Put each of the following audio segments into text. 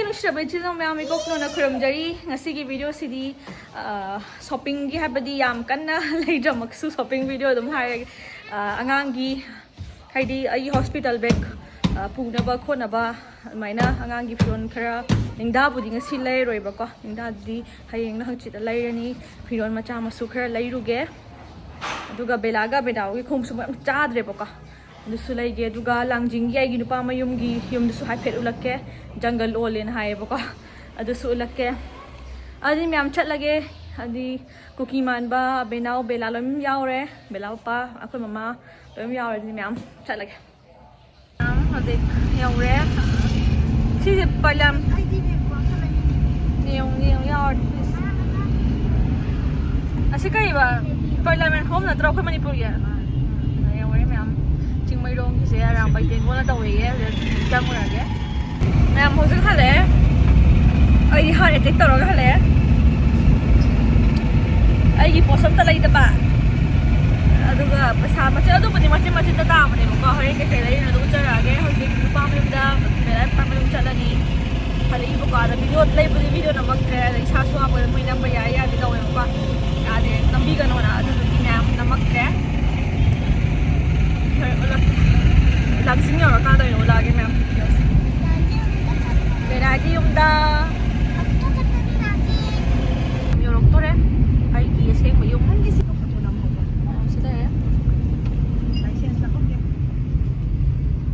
nushrabai chino mayam ikokno na khuramjari ngasi gi video sidi shopping gi habadi yam kanna leidramaksu shopping video dum hai angang gi haidi ai hospital bag pungnaba khonaba maina angang gi firon khara ningda budi ngasi leiroi ba ko ningda di hayeng na hangchita leirani firon macha masu khara leiruge aduga belaga bedaw gi khumsu chadre ba ko dusu leige aduga langjing gi ai gi nupa mayum gi yum dusu hai phet ulakke jungle Olle na hai ba ko adusu ulakke adi myam chat lage adi cookie man ba benaw bela lom yaure bela pa akoi mama lom yaure di myam chat lage adi yaure si je palam niong yaur asikai ba parliament home na tro khoi manipur ya yaure myam chingmai rong ki se arang bai ten wala tawe ye jamura ge myam hojing hale ai heart attack taro hale ai posam ta lai da ba aduga pasa ma cha adu bani ma cha ta ma ne ko hore ke kai lai na du cha ra ge hoji pa ma da mera pa ma cha la ni hali bu ka da video lai bu video na mak tre lai sa swa ba mai na ba ya ya di law ko ya de nambi ga no na adu ni na mak tre lam sing yo ka da yo la ge ma'am bera gi Yumda yorok tore ai ki se mo yum han gi si ko to nam ho sida ya license ta ko ke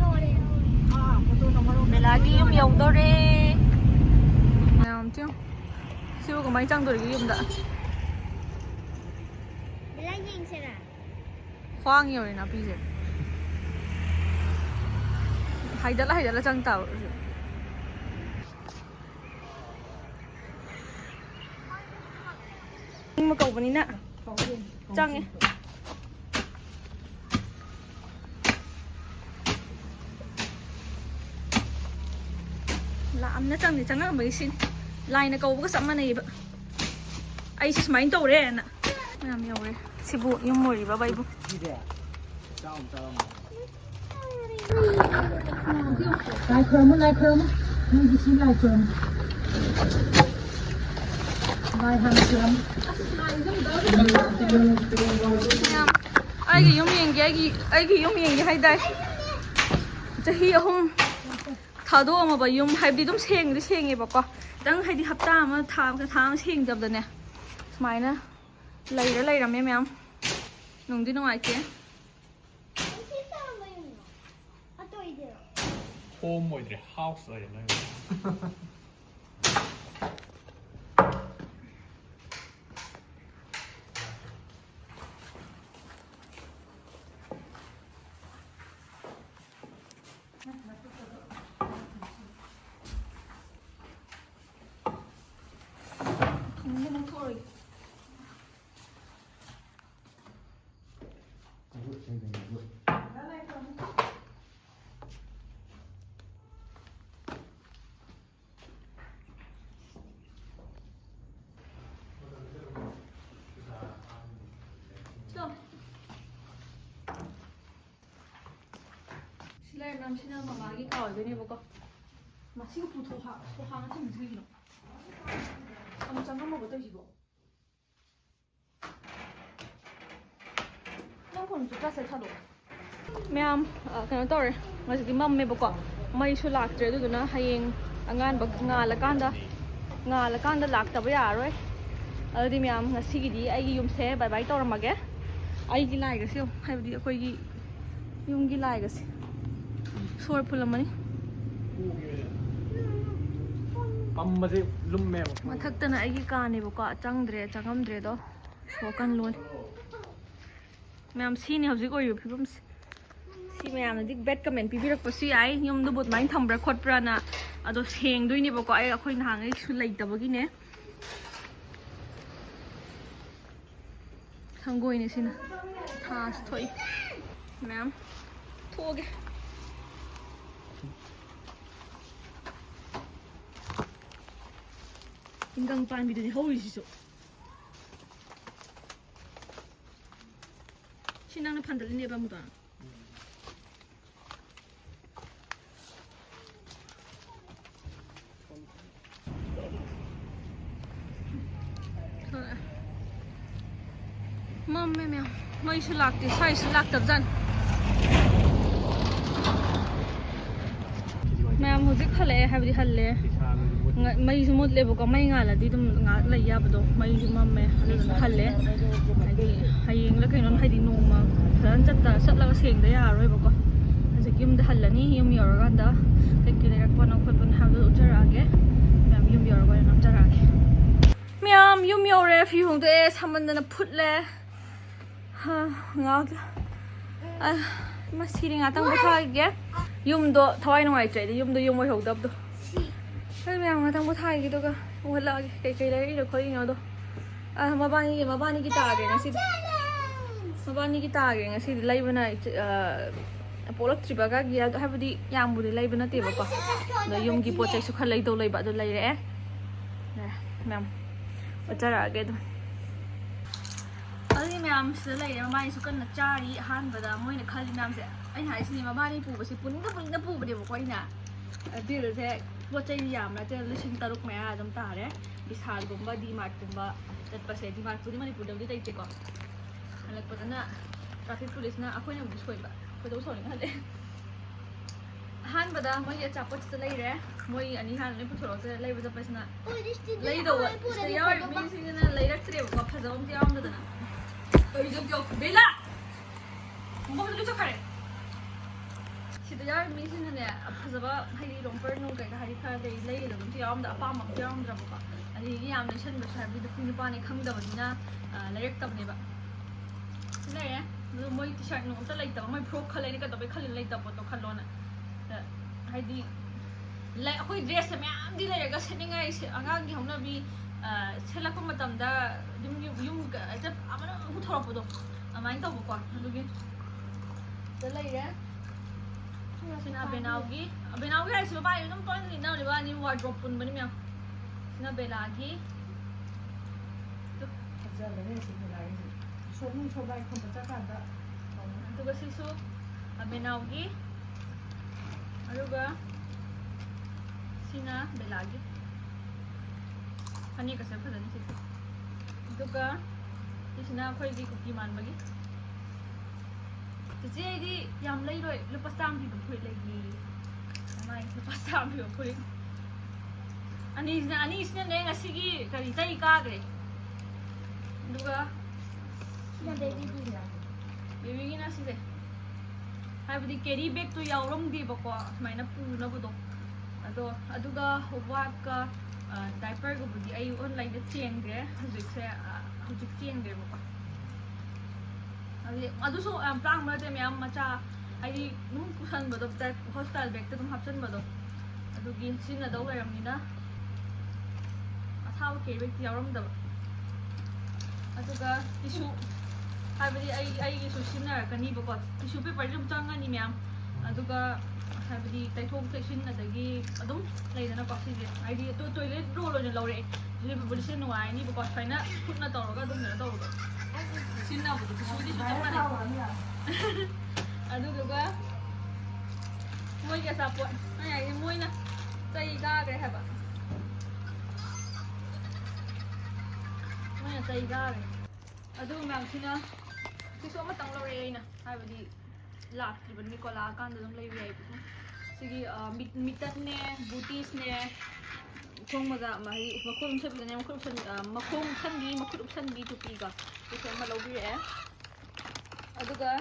yore photo number bela gi yum yo tore nam chu siu ko mai chang dor gi Yumda bela ying se ra khoang yore na pi je haidala chang tao mà cầu vào nè chăng ấy làm nó chăng thì chăng là mấy xin lại nó cầu cái sắm này vậy ai chỉ máy tàu đấy nè làm nhiều đấy xí bộ nhưng mồi vào bay bu lại cơm mình đi xin lại cơm lại hàng cơm ai cái yum yeng cái hay đây chahi ahum thado ma ba yum hay đi dum seng e ba ko dang hay đi hapta ma tham seng jab da ne smai na leiram me am nung di ngai ke home or the house I know. Leiramme sina mama gi kaw de ne bako masi ko putho ha ko ha na thim zui no am chang ma bo to jibo nang khon chu ka se thalo ma'am kana tore masi di mam me bako mai su lak tre du na hayeng angan bak nga la kanda lak ta ba ya roi adi ma'am ngasi gi di ai gi yum se bye bye tor ma ge ai gi lai ga se hai di akoi gi yum gi lai ga se Sore pulamani. Pamase lumme. Mathakta na agi kaane boka changamdre do sokan lol. Ma'am si ni hauji koi phibum si ma'am na dik bet comment pibirak pasi ai yum du bot main thambra khotpra na ado seng dui ni boka ai akhoi na hang ai su leitabagi ne. Thangoi ne sina. Thas thoi. Ma'am thoge. 인강 반 비드니 허우이시죠? 신앙을 판달리네 바무다. ꯃꯝꯃꯦ ꯃꯌꯥꯝ ꯃꯩꯁꯨ ꯂꯥꯛꯇꯦ ꯁ꯭ꯋꯥꯏꯁꯨ ꯂꯥꯛꯇꯕꯖꯥꯠꯅꯤ ꯃꯌꯥꯝ ꯍꯧꯖꯤꯛ ꯍꯜꯂꯛꯑꯦ ꯍꯥꯏꯕꯗꯤ ꯍꯜꯂꯦ ꯃꯩꯁꯨ ꯃꯨꯠꯂꯦꯕꯀꯣ ꯃꯩ ꯉꯥꯜꯂꯗꯤ ꯑꯗꯨꯝ ꯉꯥꯏꯍꯥꯛ ꯂꯩ ꯌꯥꯕꯗꯣ ꯃꯩꯁꯨ ꯃꯝꯃꯦ ꯑꯗꯨꯗꯨꯅ ꯍꯜꯂꯦ ꯍꯥꯏꯗꯤ ꯍꯌꯦꯡꯂ ꯀꯩꯅꯣꯝ ꯍꯥꯏꯗꯤ ꯅꯣꯡꯃ ꯐꯖꯅ ꯆꯠꯂꯒ ꯁꯦꯡꯗ ꯌꯥꯔꯔꯣꯏꯕꯀꯣ ꯍꯧꯖꯤꯛ ꯌꯨꯝꯗ ꯍꯜꯂꯅꯤ ꯌꯨꯝ ꯌꯧꯔꯀꯥꯟꯗ ꯀꯩꯀꯩ ꯂꯩꯔꯛꯄꯅꯣ ꯈꯣꯠꯄꯅꯣ ꯍꯥꯏꯕꯗꯣ ꯎꯠꯆꯔꯛꯑꯒꯦ ꯃꯌꯥꯝ ꯌꯨꯝ ꯌꯧꯔꯒ ꯑꯣꯏꯅ ꯅꯝꯖꯔꯛꯑꯒꯦ ꯃꯌꯥꯝ ꯌꯨꯝ ꯌꯧꯔꯦ ꯐꯤ ꯍꯣꯡꯗꯣꯛꯑꯦ ꯁꯥꯃꯟꯗꯅ ꯐꯨꯠꯂꯦ ꯃꯁꯤꯗꯤ ꯉꯥꯛꯇꯪ ꯄꯣꯊꯥꯒꯦ ꯌꯨꯝꯗꯣ ꯊꯋꯥꯏ ꯅꯨꯡꯉꯥꯏꯇ꯭ꯔꯦꯗꯤ ꯌꯨꯝꯗꯣ ꯌꯨꯝ ꯑꯣꯏꯍꯧꯗꯕꯗꯣ ꯑꯩ ꯃꯌꯥꯝ ꯉꯥꯛꯇꯪ ꯄꯣꯊꯥꯒꯦ ꯑꯗꯨꯒ ꯎꯍꯜꯂꯛꯑꯒꯦ ꯀꯩꯀꯩ ꯂꯩꯔꯛꯏꯅꯣ ꯈꯣꯠꯂꯤꯅꯣꯗꯣ ꯃꯕꯥꯅꯤꯒꯤ ꯇꯥꯒꯦ ꯉꯁꯤꯗꯤ ꯃꯕꯥꯅꯤꯒꯤ ꯇꯥꯒꯦ ꯉꯁꯤꯗꯤ ꯂꯩꯕꯅ ꯄꯣꯛꯂꯛꯇ꯭ꯔꯤꯕꯒꯒꯤ ꯍꯥꯏꯕꯗꯤ ꯌꯥꯝꯕꯨꯗꯤ ꯂꯩꯕ ꯅꯠꯇꯦꯕꯀꯣ ꯑꯗꯣ ꯌꯨꯝꯒꯤ ꯄꯣꯠ ꯆꯩꯁꯨ ꯈꯔ ꯂꯩꯗꯧ ꯂꯩꯕ ꯑꯗꯨ ꯂꯩꯔꯛꯑꯦ ꯃꯌꯥꯝ ꯎꯠꯆꯔꯛꯑꯒꯦ ꯑꯗꯨꯝ ꯑꯗꯨꯒꯤ ꯃꯌꯥꯝꯁꯤꯗ ꯂꯩꯔꯦ ꯃꯕꯥꯅꯤꯁꯨ ꯀꯟꯅ ꯆꯥꯔꯤ ꯑꯍꯥꯟꯕꯗ ꯃꯣꯏꯅ ꯈꯜꯂꯤ ꯃꯌꯥꯝꯁꯦ ꯑꯩꯅ ꯍꯥꯏꯁꯤꯅꯤ ꯃꯕꯥꯅꯤ ꯄꯨꯕꯁꯤ ꯄꯨꯟꯅ ꯄꯨꯕꯅꯦꯕꯀꯣ ꯑꯩꯅ ꯕꯤꯜꯁꯦ ꯄꯣꯠ ꯆꯩ ꯌꯥꯝ ꯅꯠꯇꯦ 6,000 ꯃꯌꯥ ꯑꯗꯨꯝ ꯇꯥꯔꯦ ꯕꯤꯁꯥꯜꯒꯨꯝꯕ ꯗꯤꯃꯥꯔꯠꯀꯨꯝꯕ ꯆꯠꯄꯁꯦ ꯗꯤꯃꯥꯔꯠꯄꯨꯗꯤ ꯃꯅꯤꯄꯨꯔꯗꯕꯨꯗꯤ ꯂꯩꯇꯦꯀꯣ ꯍꯜꯂꯛꯄꯗꯅ ꯇ꯭ꯔꯥꯐꯤꯛ ꯄꯨꯂꯤꯁꯅ ꯑꯩꯈꯣꯏꯅꯕꯨꯗꯤ ꯁꯣꯏꯕ ꯑꯩꯈꯣꯏꯗꯕꯨ ꯁꯥꯎꯅꯤꯡꯍꯜꯂꯦ ꯑꯍꯥꯟꯕꯗ ꯃꯣꯏꯒꯤ ꯑꯆꯥꯄꯣꯠꯁꯤꯗ ꯂꯩꯔꯦ ꯃꯣꯏ ꯑꯅꯤ ꯍꯥꯟꯅ ꯂꯣꯏ ꯄꯨꯊꯣꯔꯛꯇ꯭ꯔꯦ ꯂꯩꯕ ꯆꯠꯄꯁꯤꯅ ꯂꯩꯗꯧꯕ ꯁꯤꯗ ꯌꯥꯎꯔꯤꯕ ꯃꯤꯁꯤꯡꯁꯤꯅ ꯂꯩꯔꯛꯇ꯭ꯔꯦꯕꯀꯣ ꯐꯖꯕ ꯑꯝꯇ ꯌꯥꯎꯔꯝꯗꯗꯅ ꯕꯦꯂꯥ ꯃꯣꯏꯗ ꯂꯣꯏ ꯆꯠꯈ꯭ꯔꯦ sida yar mi sinane phajaba haidi romper no kai hari khara dei lei da dum yawam da apam am yawam dra ba ani yam ne shan ba sabi da puni pa ne khang da badina layak tab ne ba ne ya no moi t-shirt no ta lai ta moi frock khalai ne ka da bai khalin lai ta ba to khalo na haidi lai khoi dress me am di lai ga seningai angang gi hona bi selak ma tam da yum ga ta amana hu thorap do amai ta ba ko adugi da lai ya sina benaugi hai siba bai num ton ni na ni ba ni wardrobe pun bani me sina belagi to fazala ne si belagi so nu so bai khom ta ka da to ga sisu benaugi aruga sina belagi ani ka sa phadani si duga sina khoi gi kuki man bagi Today di yam lay roi lupa sam bi pui lagi. Amai lupa sam bi pui. Ani isna ne ngasi gi kari tai ka gre. Duga ya baby gi ya baby gi na si de. Hai budi carry bag to yawrom di ba ko mai na pu na budo. Aduga wat ka diaper go budi ai online da cheng gre. Hujik cheng gre ba ko. अदुसो प्लांग मते मैम मचा आई नुम पुसन बदो hostel bag ते तुम हपसन बदो अदुगी सिन दौ लरमनिना अथाव के बैग यावरम दब अदुगा टिशू हाबदी आई गिसु सिनर कनी बको टिशू पेपर जुम चांगनी मैम अदुगा हाबदी तैथोक तैसिन अदगी अदुम लेदना को सिजे आईडी तो टॉयलेट रोल ओने लौरे जे बबुल से नुवाई नि बको फाइना खुदना तौरगा अदुम न तौरगा Sina budu kusudi sudah mana? Aduh juga, moi ke sapot, ayah ini moi na, cai ga ke haba, moi na cai ga ke, aduh memang sina, sisu amat tang lor ini na, hai budi lah, dibanding kola kan dalam lagi ai itu, segi mitat ne, booties ne. Kung maga mahi makum sabi na makum sandi to piga ito ay malawbi aduga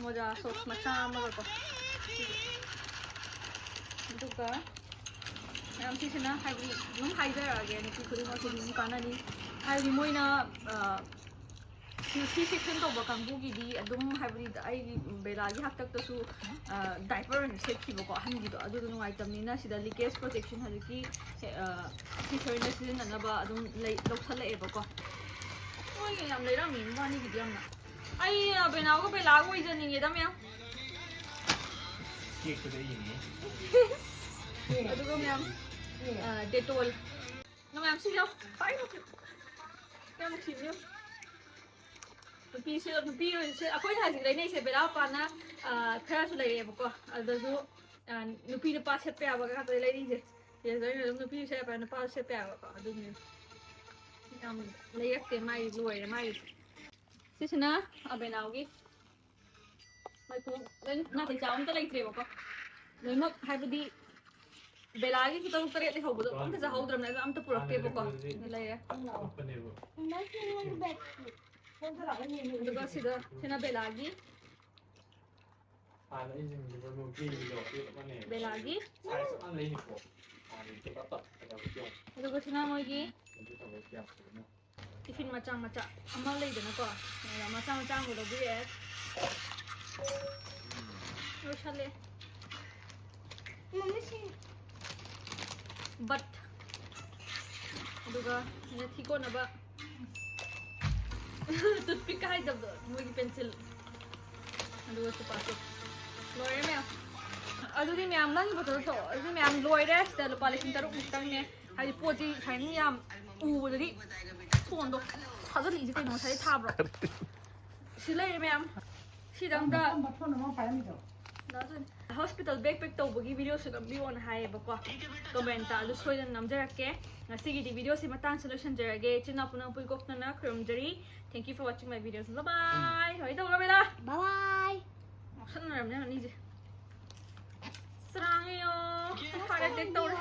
moja sauce macha maga ko aduga am si sina habi nung haider again ni kuri ma kuri kana ni habi moi na si section to ba kang bugi di adum habi ai belagi haktak to su diaper and set ki ba ko han gi do adu nu item ni na sida leakage protection hadiki si sorna sin na ba adum loksala e ba ko oi yam leira mi ma ni gi yam na ai benau ko belag oi jani ge dam ya Cake to the evening. adu ko yam detol no yam si lo pai no yam si yo Nupi se akwai thaji lai nei se bela pa na khara su lai re ba ko adu nupi na pa set pe aba ka to lai ni je ye zai na nupi se pa na pa set pe aba ko adu ni am lai yak te mai loi mai Sisina abenaugi. Mai pu len na te jaum ta leitre bako. Loimak haibadi belagi ki taru tare le hobo am ta jahau dram na am ta purak ke bako. Leire. Duga sida sina belagi. Belagi. Duga sina moigi. Tiffin macam amal lagi dana ko. Macam mo lobi eh. Roshale. But duga ne thiko na ba. Toothpick ka hai dab moigi pencil. Duga su pasok. Loire me. Adudi me am lang boto so. Adudi me am loire sta lo palisin taru mutang ne. Hai poti thain yam u dadi phone do hazal isi kai no sai thabro. Silai me am. Sidang da hospital backpack tawbagi video su nam bion hai bako comment ta lu soidan namjarake ngasigi di video si matang solution jarage china punang pui gokna na kromjari. Thank you for watching my videos. Bye bye. Hoi to bela. Bye bye. San ram na ni je sarang yo khare tek tawre